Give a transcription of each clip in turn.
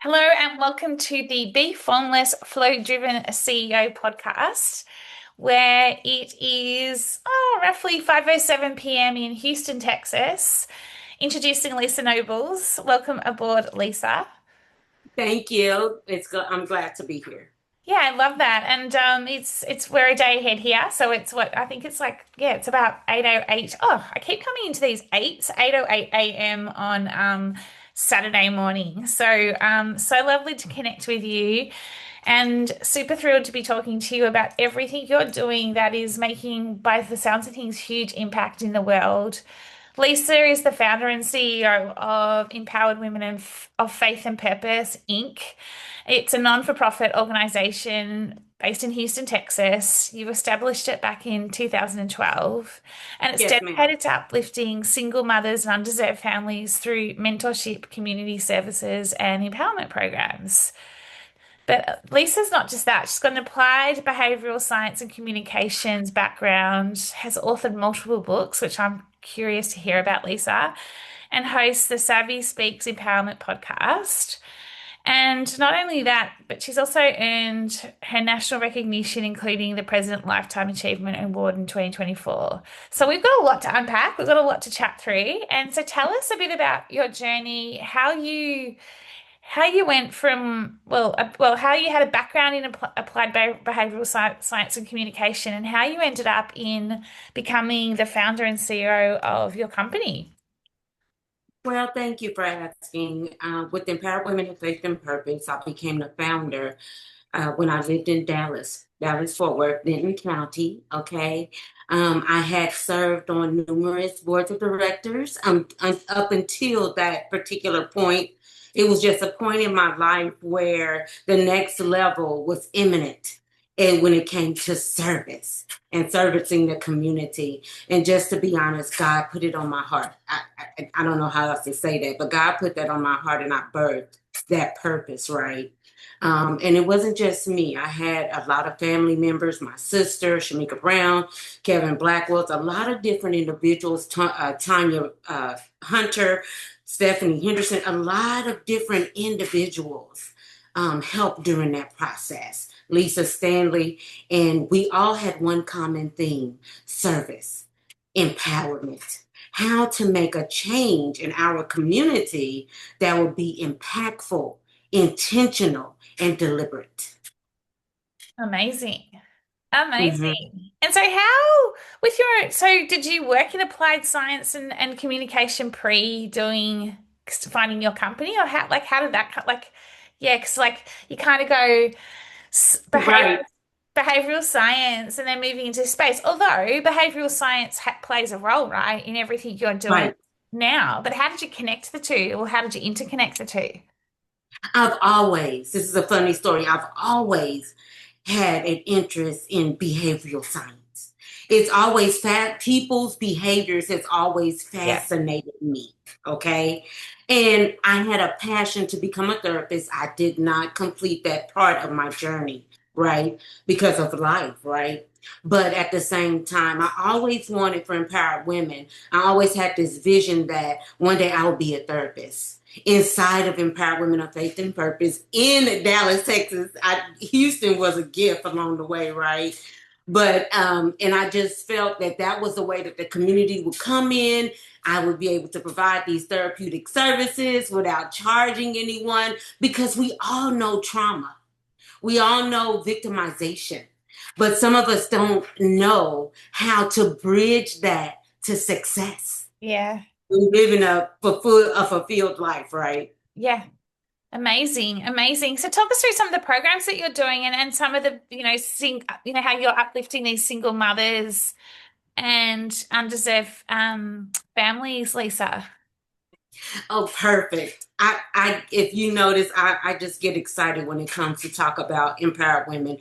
Hello and welcome to the Bee Formless Flow Driven CEO podcast, where it is roughly 5:07 p.m. in Houston, Texas. Introducing Lisa Nobles. Welcome aboard, Lisa. Thank you. I'm glad to be here. Yeah, I love that. And it's we're a day ahead here, so it's what I think it's like, yeah, it's about 8:08. Oh, I keep coming into these 8:08 a.m. on Saturday morning. So lovely to connect with you and super thrilled to be talking to you about everything you're doing that is making, by the sounds of things, huge impact in the world. Lisa is the founder and CEO of Empowered Women of Faith and Purpose, Inc. It's a non-for-profit organization based in Houston, Texas. You established it back in 2012, and it's Yes, ma'am. dedicated to uplifting single mothers and undeserved families through mentorship, community services, and empowerment programs. But Lisa's not just that. She's got an applied behavioral science and communications background, has authored multiple books, which I'm curious to hear about, Lisa, and hosts the Savvy Speaks Empowerment podcast. And not only that, but she's also earned her national recognition, including the President Lifetime Achievement Award in 2024. So we've got a lot to unpack. We've got a lot to chat through. And so tell us a bit about your journey, how you went from how you had a background in applied behavioral science and communication, and how you ended up in becoming the founder and CEO of your company. Well, thank you for asking. With Empowered Women of Faith and Purpose, I became the founder when I lived in Dallas, Fort Worth, Benton County. Okay. I had served on numerous boards of directors up until that particular point. It was just a point in my life where the next level was imminent. And when it came to service and servicing the community. And just to be honest, God put it on my heart. I don't know how else to say that, but God put that on my heart and I birthed that purpose, right? And it wasn't just me. I had a lot of family members, my sister, Shamika Brown, Kevin Blackwell, a lot of different individuals, Tanya Hunter, Stephanie Henderson, a lot of different individuals helped during that process. Lisa Stanley, and we all had one common theme: service, empowerment, how to make a change in our community that will be impactful, intentional, and deliberate. Amazing. Mhm. Amazing. And so how with your so did you work in applied science and communication pre doing finding your company, or how did that like, yeah, because like you kind of go Right, behavioral science and then moving into space. Although behavioral science plays a role, right, in everything you're doing right. now. But how did you connect the two, or how did you interconnect the two? This is a funny story, I've always had an interest in behavioral science. It's always people's behaviors has always Yeah. fascinated me. Okay. And I had a passion to become a therapist. I did not complete that part of my journey, right? Because of life, right? But at the same time, I always wanted for empowered women. I always had this vision that one day I would be a therapist inside of Empowered Women of Faith and Purpose in Dallas, Texas. Houston was a gift along the way, right? But and I just felt that that was the way that the community would come in. I would be able to provide these therapeutic services without charging anyone, because we all know trauma. We all know victimization, but some of us don't know how to bridge that to success. Yeah. We live in a fulfilled life, right? Yeah. Amazing, amazing. So talk us through some of the programs that you're doing, and some of the, how you're uplifting these single mothers and undeserved families, Lisa. Oh, perfect. If you notice, I just get excited when it comes to talk about empowered women.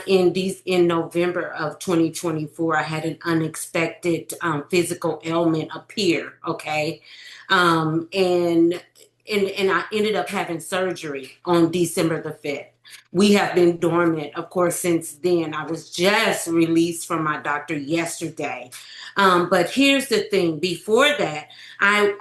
In November of 2024, I had an unexpected physical ailment appear. Okay, and I ended up having surgery on December the 5th. We have been dormant, of course, since then. I was just released from my doctor yesterday. But here's the thing: before that, I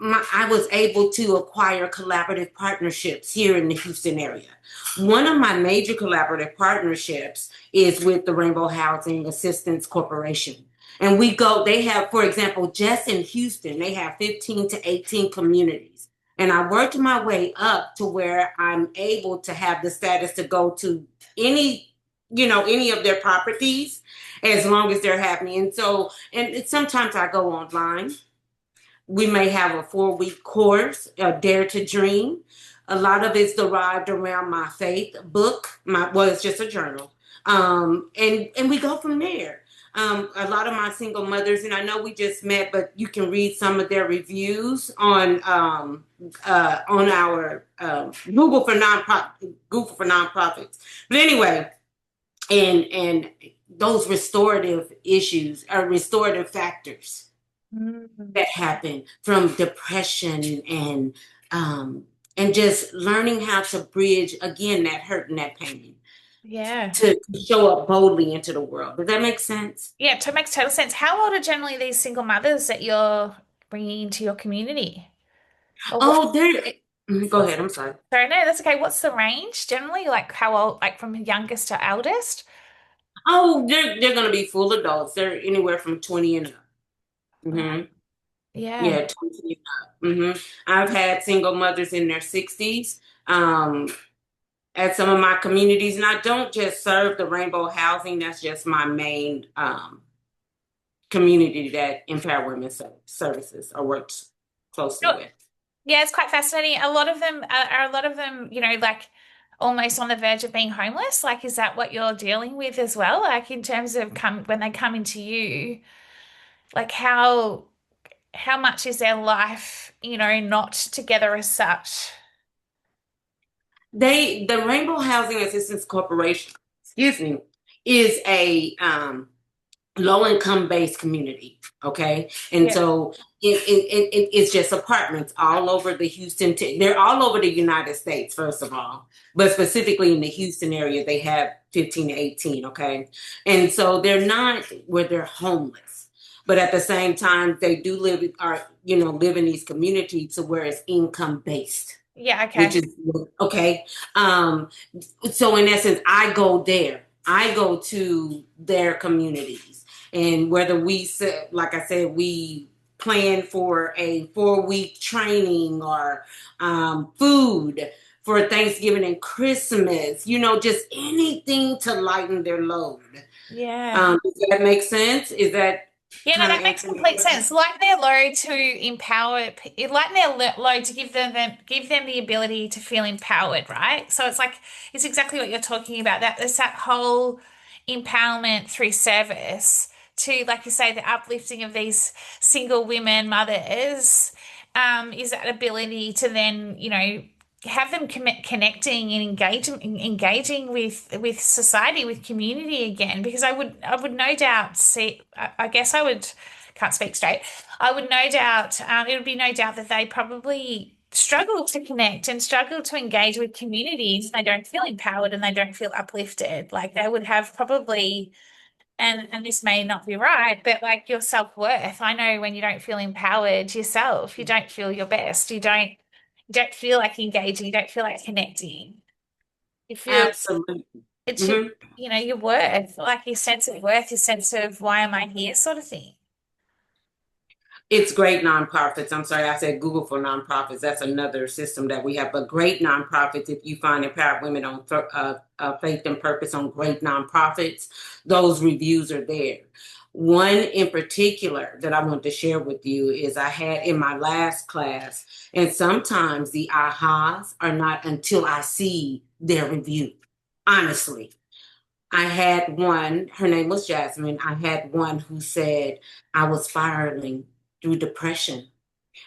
I was able to acquire collaborative partnerships here in the Houston area. One of my major collaborative partnerships is with the Rainbow Housing Assistance Corporation. And they have, for example, just in Houston, they have 15 to 18 communities. And I worked my way up to where I'm able to have the status to go to any, any of their properties as long as they're happy. And so, sometimes I go online. We may have a 4-week course, Dare to Dream. A lot of it's derived around my faith book. It's just a journal. And we go from there. A lot of my single mothers, and I know we just met, but you can read some of their reviews on our Google for nonprofits. But anyway, and those restorative issues are restorative factors Mm. that happen from depression and just learning how to bridge again that hurt and that pain Yeah. to show up boldly into the world. Does that make sense? Yeah, it makes total sense. How old are generally these single mothers that you're bringing into your community? Or what? Oh, go ahead. I'm sorry. Sorry, no, that's okay. What's the range generally? Like how old, like from youngest to eldest? Oh, they're gonna be full adults. They're anywhere from 20 and up. Wow. Hmm. Yeah. Yeah, 20 and up. I've had single mothers in their 60s. At some of my communities, and I don't just serve the Rainbow Housing. That's just my main community that Empower Women Services or works closely Oh, with. yeah, it's quite fascinating. A lot of them are a lot of them, like almost on the verge of being homeless. Like, is that what you're dealing with as well? Like in terms of when they come into you, like how much is their life, not together as such? The Rainbow Housing Assistance Corporation, excuse me, is a low income based community. Okay. And Yeah. so it's just apartments all over the they're all over the United States, first of all, but specifically in the Houston area, they have 15 to 18. Okay. And so they're not where they're homeless, but at the same time, they do live in these communities to where it's income based, Yeah, which okay. is okay. Um, so in essence, I go there. I go to their communities, and whether we said, like I said, we plan for a 4-week training or food for Thanksgiving and Christmas, just anything to lighten their load. Yeah. Does that make sense? Is that Yeah, no, kind of that makes answering your complete question? sense. Lighten their load to empower, lighten their load to give them the ability to feel empowered, right? So it's like it's exactly what you're talking about. That there's that whole empowerment through service to, like you say, the uplifting of these single women mothers, is that ability to then, have them connecting and engaging with society, with community again. Because I would no doubt see. I guess I would can't speak straight. I would no doubt. It would be no doubt that they probably struggle to connect and struggle to engage with communities. They don't feel empowered and they don't feel uplifted. Like they would have probably. And this may not be right, but like your self-worth. I know when you don't feel empowered yourself, you don't feel your best. You don't feel like engaging, you don't feel like connecting. You feel Absolutely. it's your, Mhm. your worth, like your sense of worth, your sense of why am I here sort of thing. It's great nonprofits. I'm sorry, I said Google for nonprofits. That's another system that we have. But great nonprofits, if you find empowered women on faith and purpose on great nonprofits, those reviews are there. One in particular that I want to share with you is I had in my last class, and sometimes the ahas are not until I see their review. Honestly, I had one, her name was Jasmine. I had one who said I was spiraling through depression.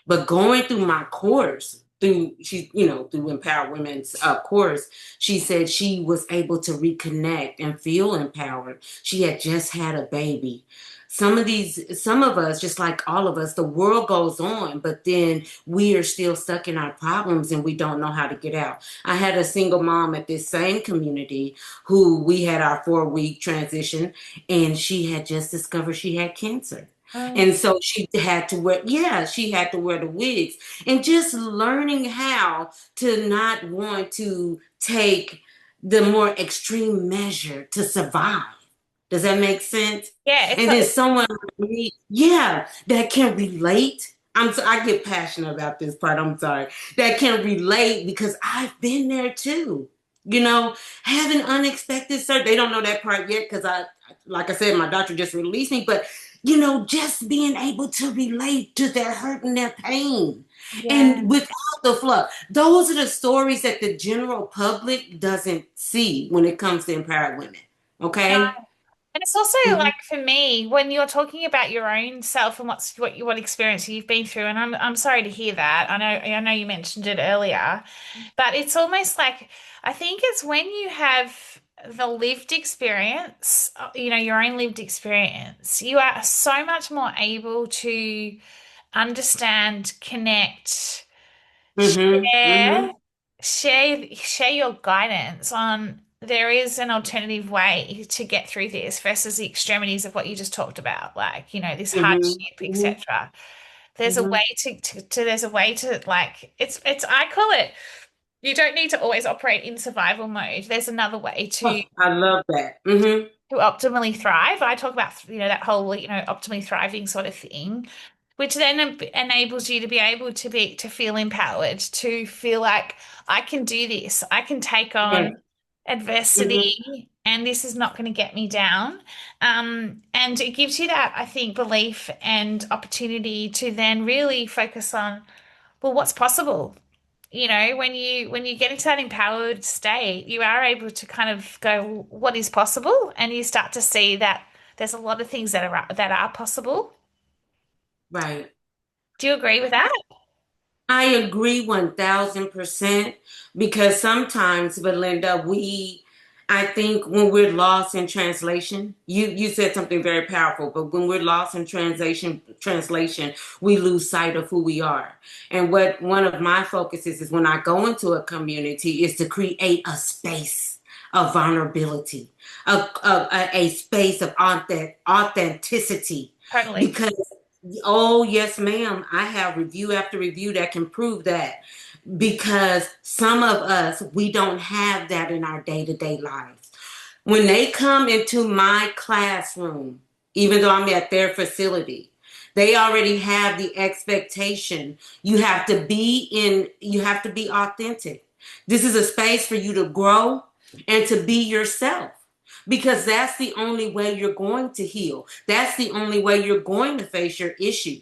But going through my course, through Empower Women's course, she said she was able to reconnect and feel empowered. She had just had a baby. Some of us, just like all of us, the world goes on, but then we are still stuck in our problems and we don't know how to get out. I had a single mom at this same community who we had our 4-week transition, and she had just discovered she had cancer. Mm. And so she had to wear, yeah, she had to wear the wigs. And just learning how to not want to take the more extreme measure to survive. Does that make sense? Yeah, And then someone like me, yeah, that can relate. I get passionate about this part. I'm sorry. That can relate because I've been there too. You know, having unexpected surgery. They don't know that part yet because like I said, my doctor just released me. But just being able to relate to their hurt and their pain, yeah. and without the fluff. Those are the stories that the general public doesn't see when it comes to empowered women. No. Okay. And it's also Mhm. like for me, when you're talking about your own self and what experience you've been through, and I'm sorry to hear that. I know you mentioned it earlier, but it's almost like I think it's when you have the lived experience, your own lived experience, you are so much more able to understand, connect, Mhm. share, Mhm. share your guidance on there is an alternative way to get through this versus the extremities of what you just talked about, like, this Mhm. hardship, Mhm. etc. There's a way Mhm. there's a way to like it's I call it you don't need to always operate in survival mode. There's another way Oh, I love that. Mhm. to optimally thrive. I talk about, that whole, optimally thriving sort of thing, which then enables you to be able to feel empowered, to feel like I can do this. I can take on Yes. Mhm. adversity and this is not going to get me down. And it gives you that, I think, belief and opportunity to then really focus on, well, what's possible? When you get into that empowered state, you are able to kind of go, what is possible? And you start to see that there's a lot of things that are possible. Right. Do you agree with that? I agree 1000% because sometimes, Belinda, I think when we're lost in translation, you said something very powerful, but when we're lost in translation, we lose sight of who we are. And what one of my focuses is when I go into a community is to create a space of vulnerability, a space of authenticity, Totally. because oh, yes, ma'am. I have review after review that can prove that because some of us, we don't have that in our day to day lives. When they come into my classroom, even though I'm at their facility, they already have the expectation. You have to be authentic. This is a space for you to grow and to be yourself because that's the only way you're going to heal. That's the only way you're going to face your issues.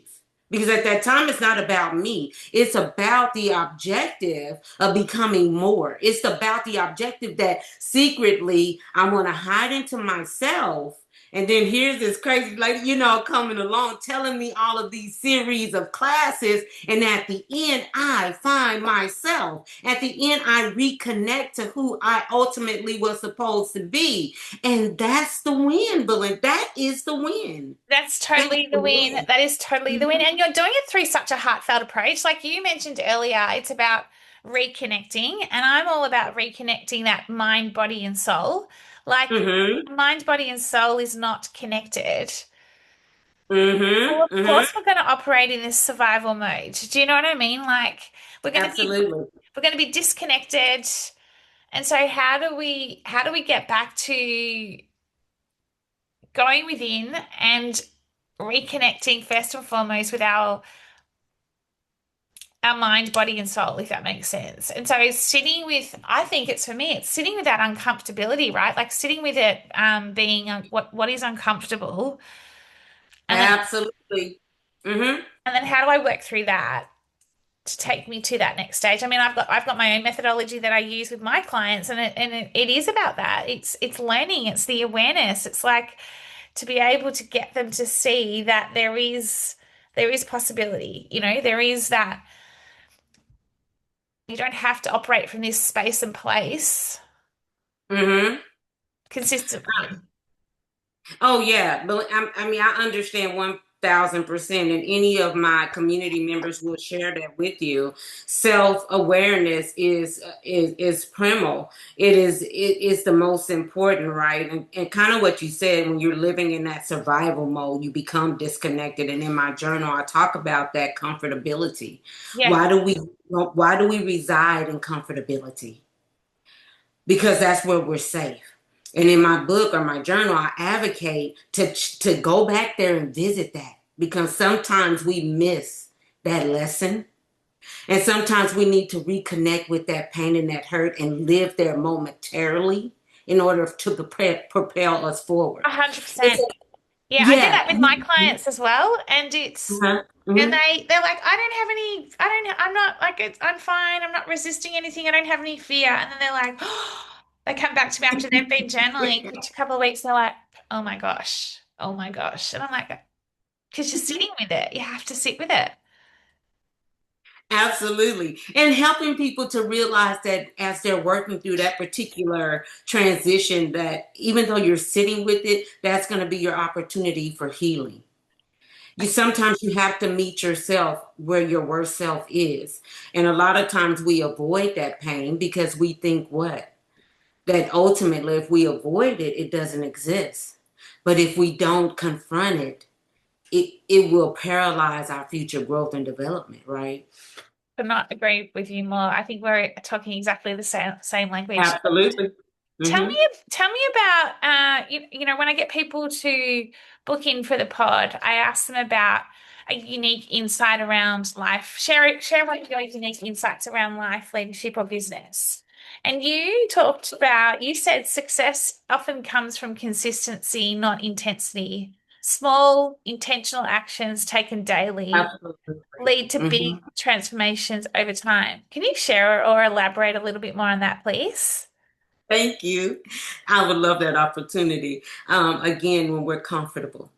Because at that time, it's not about me. It's about the objective of becoming more. It's about the objective that secretly I want to hide into myself. And then here's this crazy lady, coming along telling me all of these series of classes. And at the end, I find myself. At the end, I reconnect to who I ultimately was supposed to be. And that's the win, Belinda. That is the win. That's That's totally the the win. win. That is totally the win. And you're doing it through such a heartfelt approach. Like you mentioned earlier, it's about reconnecting, and I'm all about reconnecting that mind, body, and soul. Like Mm-hmm. mind, body, and soul is not connected. Well, Mm-hmm. of Mm-hmm. course we're going to operate in this survival mode. Do you know what I mean? Like we're going to be Absolutely. we're going to be disconnected. And so how do we get back to going within and reconnecting first and foremost with our mind, body, and soul, if that makes sense. And so I think it's for me, it's sitting with that uncomfortability, right? Like sitting with it, being what is uncomfortable, and then Absolutely. Mm-hmm. how do I work through that to take me to that next stage? I mean, I've got my own methodology that I use with my clients, and it is about that. It's learning, it's the awareness. It's like to be able to get them to see that there is possibility. There is that you don't have to operate from this space and place Mm-hmm. consistently. Oh yeah, but I mean, I understand 1,000%. 1,000%. And any of my community members will share that with you. Self-awareness is primal. It is the most important, right? And kind of what you said, when you're living in that survival mode, you become disconnected. And in my journal, I talk about that comfortability. Yeah, Why do we reside in comfortability? Because that's where we're safe. And in my book or my journal, I advocate to go back there and visit that, because sometimes we miss that lesson. And sometimes we need to reconnect with that pain and that hurt and live there momentarily in order to propel us forward. It's 100%. Yeah, I do yeah. that with my clients as well, and it's Uh-huh. and Mhm. they're like, I don't have any, I don't, I'm not like I'm fine, I'm not resisting anything, I don't have any fear, and then they're like, they come back to me after they've been journaling for a couple of weeks, they're like, oh my gosh, and I'm like, because you're sitting with it, you have to sit with it. Absolutely. And helping people to realize that as they're working through that particular transition, that even though you're sitting with it, that's going to be your opportunity for healing. Sometimes you have to meet yourself where your worst self is. And a lot of times we avoid that pain because we think what? That ultimately, if we avoid it, it doesn't exist. But if we don't confront it, it will paralyze our future growth and development, right? Could not agree with you more. I think we're talking exactly the same language. Absolutely. Tell me, Hmm. tell me about you know, when I get people to book in for the pod, I ask them about a unique insight around life. Share one of your unique insights around life, leadership, or business. And you talked about, you said success often comes from consistency, not intensity. Small, intentional actions taken daily Absolutely. lead to Hmm. big transformations over time. Can you share or elaborate a little bit more on that, please? Thank you. I would love that opportunity. Again, when we're comfortable.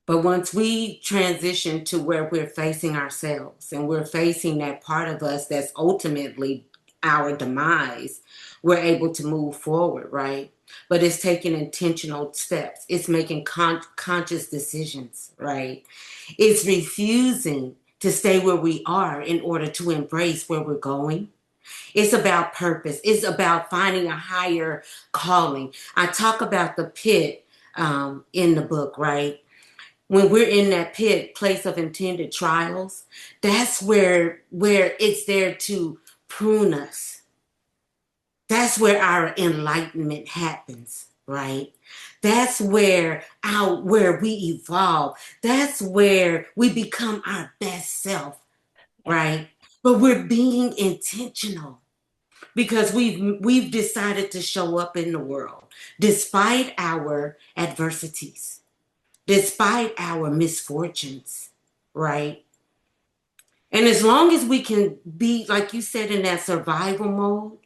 But once we transition to where we're facing ourselves and we're facing that part of us that's ultimately our demise, we're able to move forward, right? But it's taking intentional steps. It's making conscious decisions, right? It's refusing to stay where we are in order to embrace where we're going. It's about purpose. It's about finding a higher calling. I talk about the pit in the book, right? When we're in that pit, place of intended trials, that's where it's there to prune us. That's where our enlightenment happens, right? That's where we evolve. That's where we become our best self, Yeah. right? But we're being intentional because we've decided to show up in the world despite our adversities, despite our misfortunes, right? And as long as we can be, like you said, in that survival mode,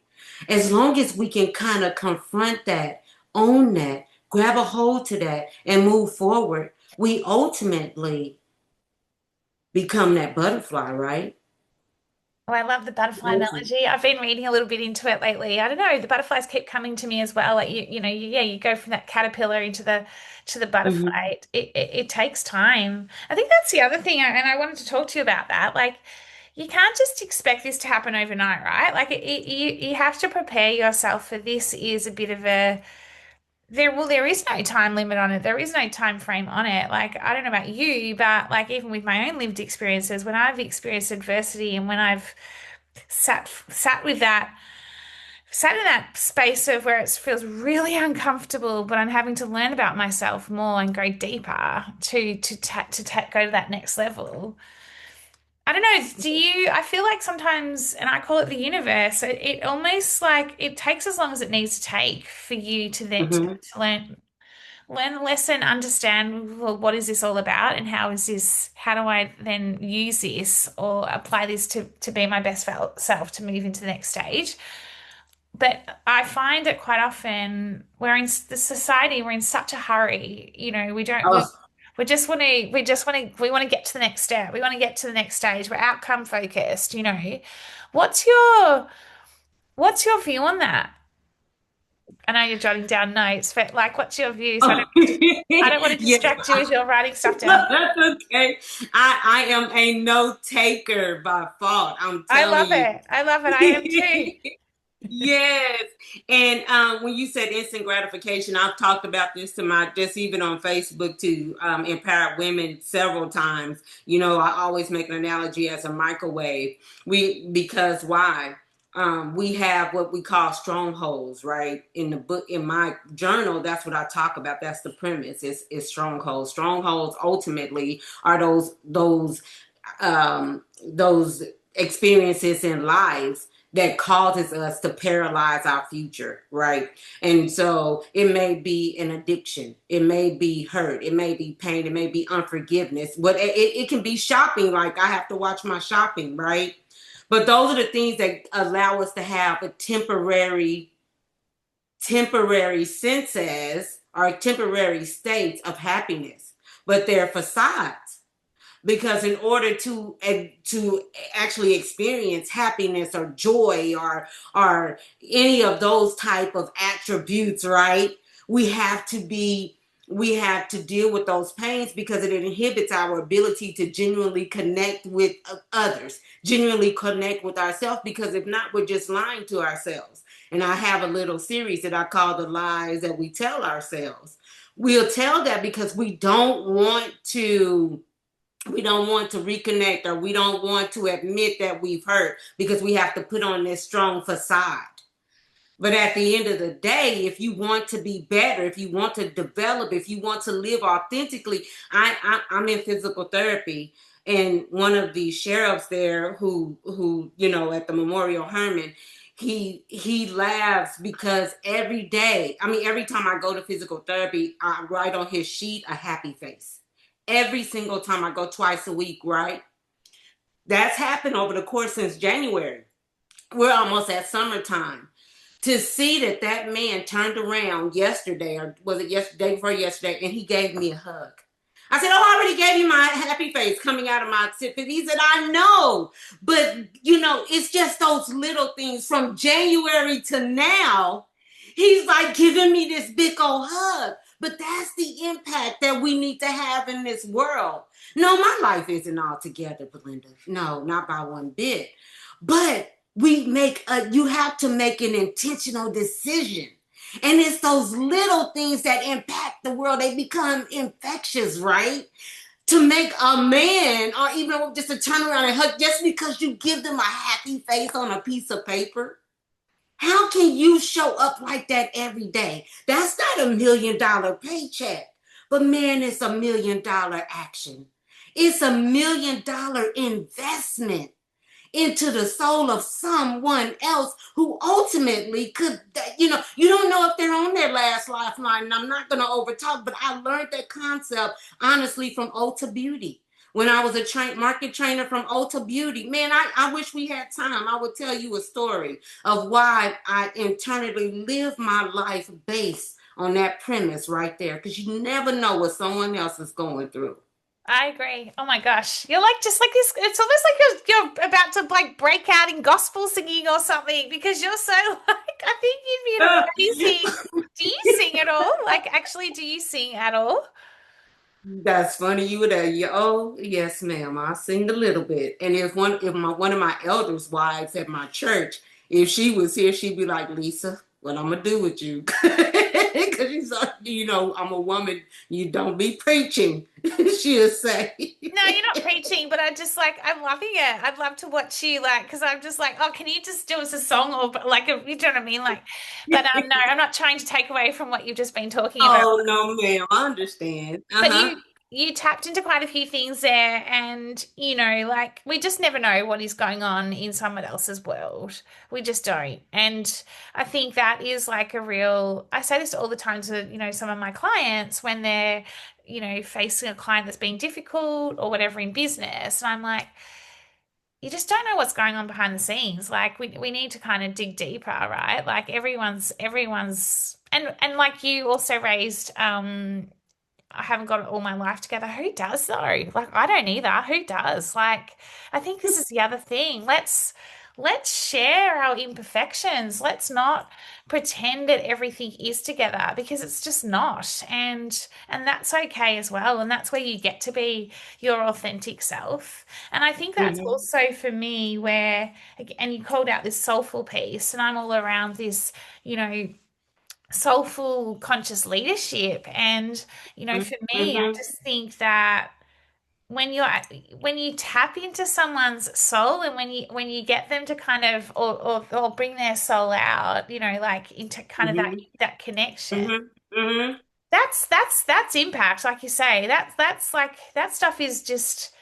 as long as we can kind of confront that, own that, grab a hold to that, and move forward, we ultimately become that butterfly, right? Oh, I love the butterfly analogy. I've been reading a little bit into it lately. I don't know, the butterflies keep coming to me as well. Like yeah, you go from that caterpillar into the butterfly. Mm-hmm. It takes time. I think that's the other thing, and I wanted to talk to you about that. Like, you can't just expect this to happen overnight, right? Like, you have to prepare yourself for this. Is a bit of a there is no time limit on it. There is no time frame on it. Like, I don't know about you, but like, even with my own lived experiences, when I've experienced adversity and when I've sat with that, sat in that space of where it feels really uncomfortable, but I'm having to learn about myself more and go deeper to go to that next level. I don't know. Do you? I feel like sometimes, and I call it the universe. It almost like it takes as long as it needs to take for you to then Mm-hmm. to learn the lesson, understand, well, what is this all about, and how do I then use this or apply this to be my best self to move into the next stage. But I find it quite often we're in the society, we're in such a hurry. You know, Oh, we want to get to the next step. We want to get to the next stage. We're outcome focused, you know. What's your what's your view on that? I know you're jotting down notes, but like, what's your views? Oh, I don't want to yes, distract you as you're writing stuff down. that's okay. I am a note taker by fault. I'm I telling love you. it. I love it. I am too. Yes. And when you said instant gratification, I've talked about this to my, just even on Facebook to empowered women several times. You know, I always make an analogy as a microwave. Because why? We have what we call strongholds, right? In the book, in my journal, that's what I talk about. That's the premise. Is strongholds. Strongholds ultimately are those experiences in lives that causes us to paralyze our future, right? And so it may be an addiction, it may be hurt, it may be pain, it may be unforgiveness, but it can be shopping. Like I have to watch my shopping, right? But those are the things that allow us to have a temporary senses or temporary states of happiness, but they're facades. Because in order to actually experience happiness or joy or any of those type of attributes, right, we have to be we have to deal with those pains because it inhibits our ability to genuinely connect with others, genuinely connect with ourselves, because if not, we're just lying to ourselves. And I have a little series that I call the lies that we tell ourselves. We'll tell that because we don't want to reconnect, or we don't want to admit that we've hurt, because we have to put on this strong facade. But at the end of the day, if you want to be better, if you want to develop, if you want to live authentically, I'm in physical therapy, and one of the sheriffs there, who at the Memorial Herman, he laughs because every day, I mean, every time I go to physical therapy, I write on his sheet a happy face. Every single time I go twice a week, right? That's happened over the course since January. We're almost at summertime. To see that man turned around yesterday, or was it yesterday, before yesterday, and he gave me a hug. I said, "Oh, I already gave you my happy face coming out of my sip." He said, "I know, but it's just those little things from January to now." He's like giving me this big old hug. But that's the impact that we need to have in this world. No, my life isn't all together, Belinda. No, not by one bit. But you have to make an intentional decision. And it's those little things that impact the world. They become infectious, right? To make a man, or even just to turn around and hug, just because you give them a happy face on a piece of paper. How can you show up like that every day? That's not $1 million paycheck, but man, it's $1 million action. It's $1 million investment into the soul of someone else who ultimately could, you don't know if they're on their last lifeline. And I'm not going to overtalk, but I learned that concept honestly from Ulta Beauty. When I was a market trainer from Ulta Beauty, man, I wish we had time. I would tell you a story of why I internally live my life based on that premise right there, because you never know what someone else is going through. I agree. Oh my gosh. You're like just like this. It's almost like you're about to like break out in gospel singing or something because you're so like, I think you'd be an amazing. Do you sing at all? Like, actually, do you sing at all? That's funny. You would oh yes, ma'am. I sing a little bit. And if one of my elders' wives at my church, if she was here, she'd be like, "Lisa, what I'm gonna do with you?" Because she's like, I'm a woman. You don't be preaching. She'll say. No, you're not preaching, but I just like I'm loving it. I'd love to watch you like because I'm just like, oh, can you just do us a song or like a, you know what I mean? Like, but no, I'm not trying to take away from what you've just been talking about. Oh no, ma'am. I understand. But Uh-huh. you tapped into quite a few things there, and like we just never know what is going on in someone else's world. We just don't. And I think that is like a real, I say this all the time to, some of my clients when they're, facing a client that's being difficult or whatever in business. And I'm like, you just don't know what's going on behind the scenes. Like we need to kind of dig deeper, right? Like everyone's and like you also raised I haven't got all my life together. Who does though? Like I don't either. Who does? Like I think this is the other thing. let's share our imperfections. Let's not pretend that everything is together because it's just not. And that's okay as well. And that's where you get to be your authentic self. And I think that's Hmm. also for me where, and you called out this soulful piece, and I'm all around this, you know, soulful conscious leadership. And, you know, for me, I Hmm. just think that when you're when you tap into someone's soul and when you get them to kind of or bring their soul out, you know, like into kind of Hmm. that connection, Hmm. Hmm. that's impact, like you say. That's like that stuff is just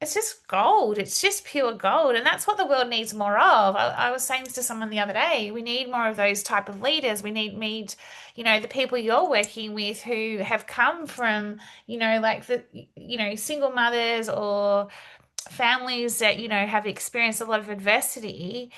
it's just gold. It's just pure gold. And that's what the world needs more of. I was saying this to someone the other day. We need more of those type of leaders. We need, you know, the people you're working with who have come from, you know, like the, you know, single mothers or families that, you know, have experienced a lot of adversity.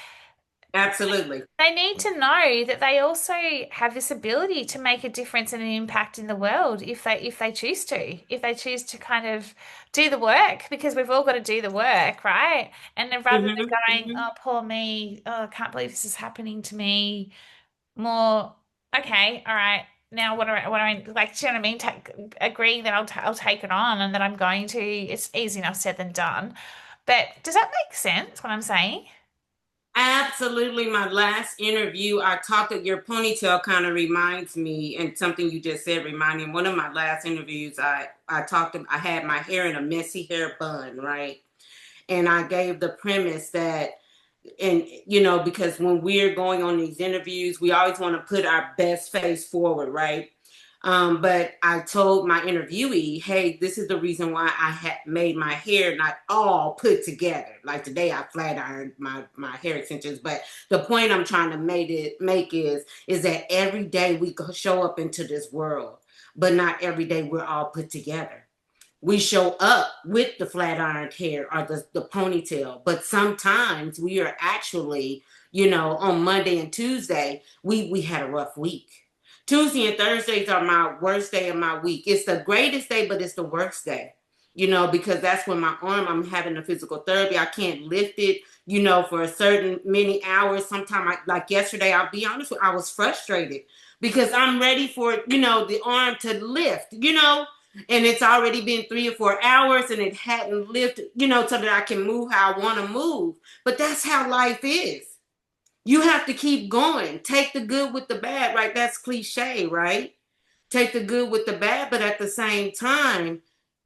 Absolutely. They need to know that they also have this ability to make a difference and an impact in the world if they choose to. If they choose to kind of do the work, because we've all got to do the work, right? And then rather than Hmm. going, Hmm. oh, poor me, oh, I can't believe this is happening to me, more, okay, all right, now what do I like, do you know what I mean? Agreeing that I'll take it on and that I'm going to, it's easy enough said than done. But does that make sense what I'm saying? Absolutely. My last interview, I talked that your ponytail kind of reminds me, and something you just said reminded me. One of my last interviews, I had my hair in a messy hair bun, right? And I gave the premise that, and because when we're going on these interviews, we always want to put our best face forward, right? But I told my interviewee, hey, this is the reason why I had made my hair not all put together. Like today I flat ironed my hair extensions. But the point I'm trying to make is that every day we go show up into this world, but not every day we're all put together. We show up with the flat ironed hair or the ponytail, but sometimes we are actually, on Monday and Tuesday, we had a rough week. Tuesday and Thursdays are my worst day of my week. It's the greatest day, but it's the worst day, because that's when my arm, I'm having a physical therapy. I can't lift it, for a certain many hours. Sometimes, like yesterday, I'll be honest with you, I was frustrated because I'm ready for, the arm to lift, and it's already been 3 or 4 hours and it hadn't lifted, so that I can move how I want to move. But that's how life is. You have to keep going. Take the good with the bad, right? That's cliche, right? Take the good with the bad, but at the same time,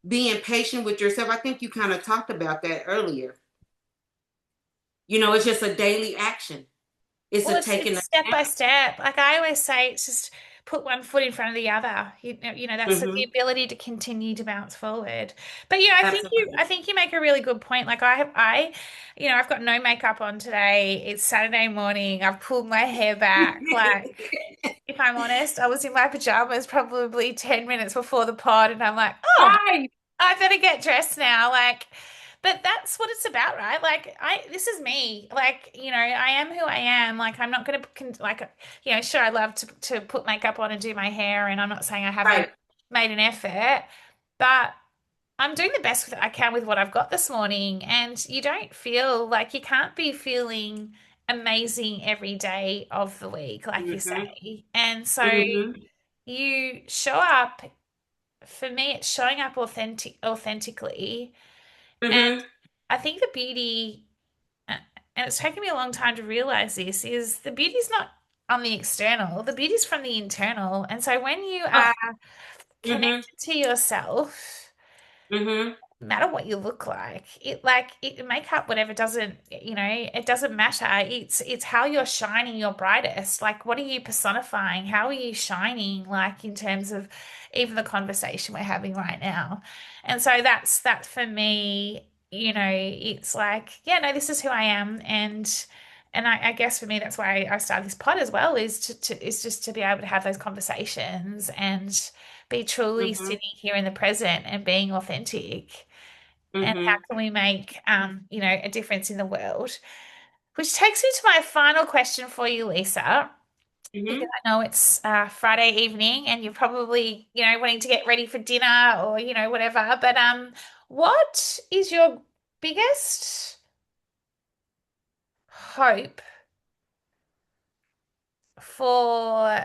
being patient with yourself. I think you kind of talked about that earlier. It's just a daily action. It's Well, a it's taking step a by step. Like I always say, it's just put one foot in front of the other. You know, that's the mm-hmm. ability to continue to bounce forward. But yeah, I think you, Absolutely. I think you make a really good point. Like you know, I've got no makeup on today. It's Saturday morning. I've pulled my hair back. Like, if I'm honest, I was in my pajamas probably 10 minutes before the pod, and I'm like, oh, Right. I better get dressed now. Like, but that's what it's about, right? Like, this is me. Like, you know, I am who I am. Like, I'm not going to, like, you know, sure, I love to put makeup on and do my hair, and I'm not saying I haven't Right. made an effort, but I'm doing the best I can with what I've got this morning. And you don't feel like you can't be feeling amazing every day of the week, like you Mm-hmm. say. And so Mm-hmm. you show up, for me, it's showing up authentically. And Mm-hmm. I think the beauty, and it's taken me a long time to realize this, is the beauty's not on the external, the beauty's from the internal. And so when you Oh. are Mm-hmm. connected to yourself, Mm-hmm. no matter what you look like it makeup, whatever, doesn't, you know, it doesn't matter. It's how you're shining your brightest. Like, what are you personifying? How are you shining, like in terms of even the conversation we're having right now? And so that's for me, you know, it's like, yeah, no, this is who I am. And I guess for me, that's why I started this pod as well, is is just to be able to have those conversations and be truly Mm-hmm. sitting here in the present and being authentic. And how Mm-hmm. can we make, you know, a difference in the world? Which takes me to my final question for you, Lisa, because Mm-hmm. I know it's Friday evening and you're probably, you know, wanting to get ready for dinner or, you know, whatever. But, what is your biggest hope for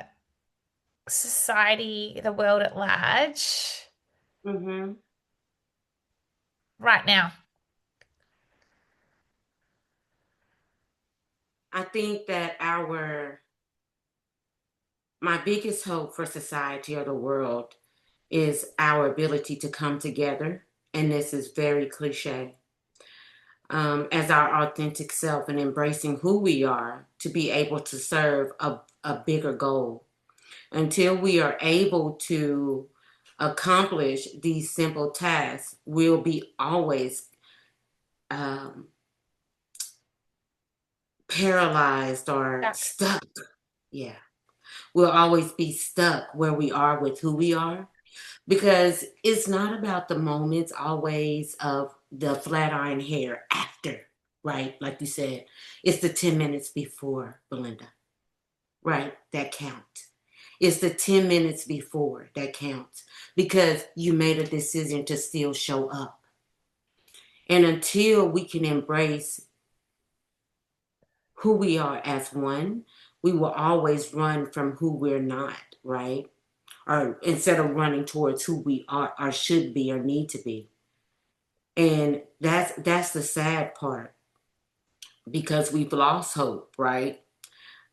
society, the world at large, Hmm. right now? I think that my biggest hope for society or the world is our ability to come together. And this is very cliche, as our authentic self and embracing who we are to be able to serve a bigger goal. Until we are able to accomplish these simple tasks, we'll be always um, paralyzed or Stuck. stuck. Yeah, we'll always be stuck where we are with who we are because it's not about the moments always of the flat iron hair after, right? Like you said, it's the 10 minutes before, Belinda, right? That count. It's the 10 minutes before that counts because you made a decision to still show up. And until we can embrace who we are as one, we will always run from who we're not, right? Or instead of running towards who we are or should be or need to be. And that's the sad part because we've lost hope, right?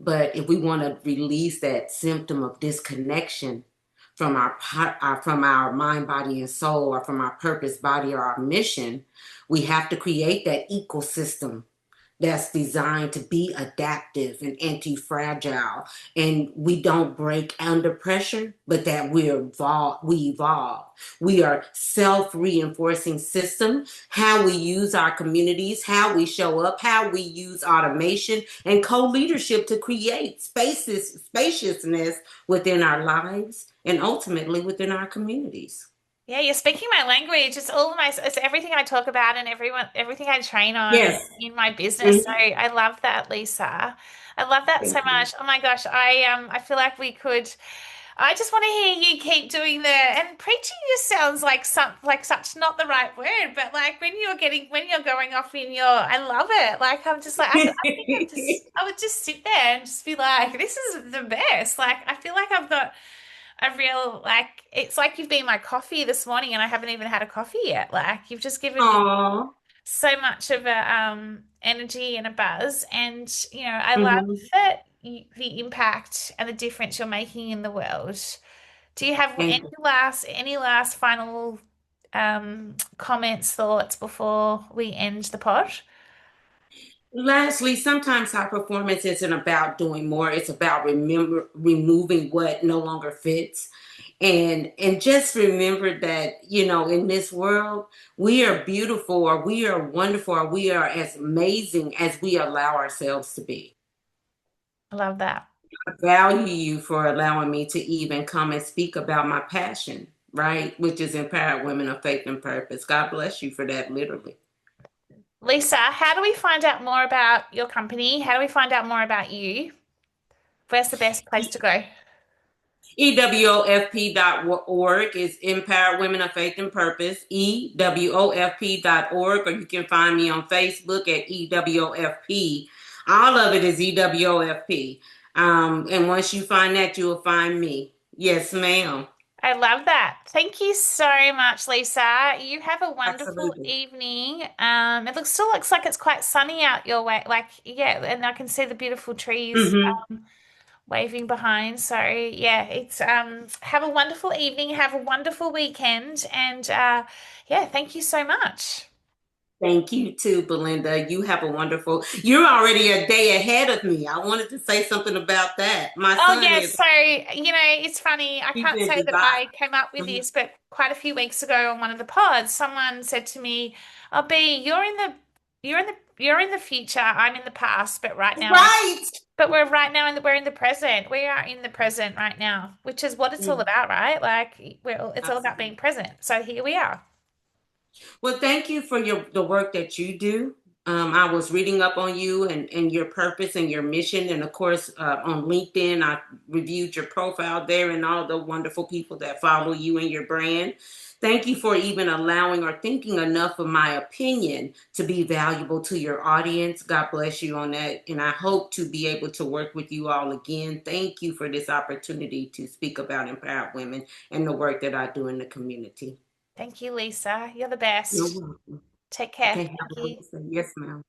But if we want to release that symptom of disconnection from from our mind, body, and soul, or from our purpose, body, or our mission, we have to create that ecosystem that's designed to be adaptive and anti-fragile, and we don't break under pressure, but that we evolve. We are self-reinforcing system, how we use our communities, how we show up, how we use automation and co-leadership to create spaciousness within our lives and ultimately within our communities. Yeah, you're speaking my language. It's all my, it's everything I talk about and everything I train on Yes. in my business. So Mhm. I love that, Lisa. I love that so Thank you. much. Oh my gosh, I feel like we could. I just want to hear you keep doing the and preaching. Just sounds like such not the right word, but like when you're going off in your, I love it. Like I'm just like I think I would just sit there and just be like, this is the best. Like I feel like I've got a real like it's like you've been my coffee this morning and I haven't even had a coffee yet. Like you've just given me Aw. so much of a energy and a buzz, and I love Mhm. that the impact and the difference you're making in the world. Do you have Thank you. any last final comments, thoughts before we end the pod? Lastly, sometimes high performance isn't about doing more. It's about removing what no longer fits. And just remember that, in this world, we are beautiful or we are wonderful or we are as amazing as we allow ourselves to be. I love that. I value you for allowing me to even come and speak about my passion, right? Which is empowered women of faith and purpose. God bless you for that, literally. Lisa, how do we find out more about your company? How do we find out more about you? Where's the best place to go? EWOFP.org is Empowered Women of Faith and Purpose, EWOFP.org, or you can find me on Facebook at EWOFP. All of it is EWOFP. And once you find that, you will find me. Yes, ma'am. I love that. Thank you so much, Lisa. You have a wonderful Absolutely. evening. Still looks like it's quite sunny out your way. Like, yeah, and I can see the beautiful trees Hmm. waving behind. So, yeah, it's have a wonderful evening, have a wonderful weekend, and yeah, thank you so much. Thank you too, Belinda. You have a wonderful, you're already a day ahead of me. I wanted to say something about that. My Oh, son yes. is, So, it's funny. I he's can't in say that Dubai. I came up with Mhm. this, but quite a few weeks ago on one of the pods, someone said to me, "Oh, B, you're in the future. I'm in the past, but right now Right. we're in the present. We are in the present right now, which is what it's all Mhm. about, right? Like it's all about Absolutely. being present. So here we are. Well, thank you for the work that you do. I was reading up on you and your purpose and your mission. And of course, on LinkedIn, I reviewed your profile there and all the wonderful people that follow you and your brand. Thank you for even allowing or thinking enough of my opinion to be valuable to your audience. God bless you on that. And I hope to be able to work with you all again. Thank you for this opportunity to speak about empowered women and the work that I do in the community. Thank you, Lisa. You're the You're best. welcome. Take care. Okay, have Thank a you. blessed day. Yes, ma'am.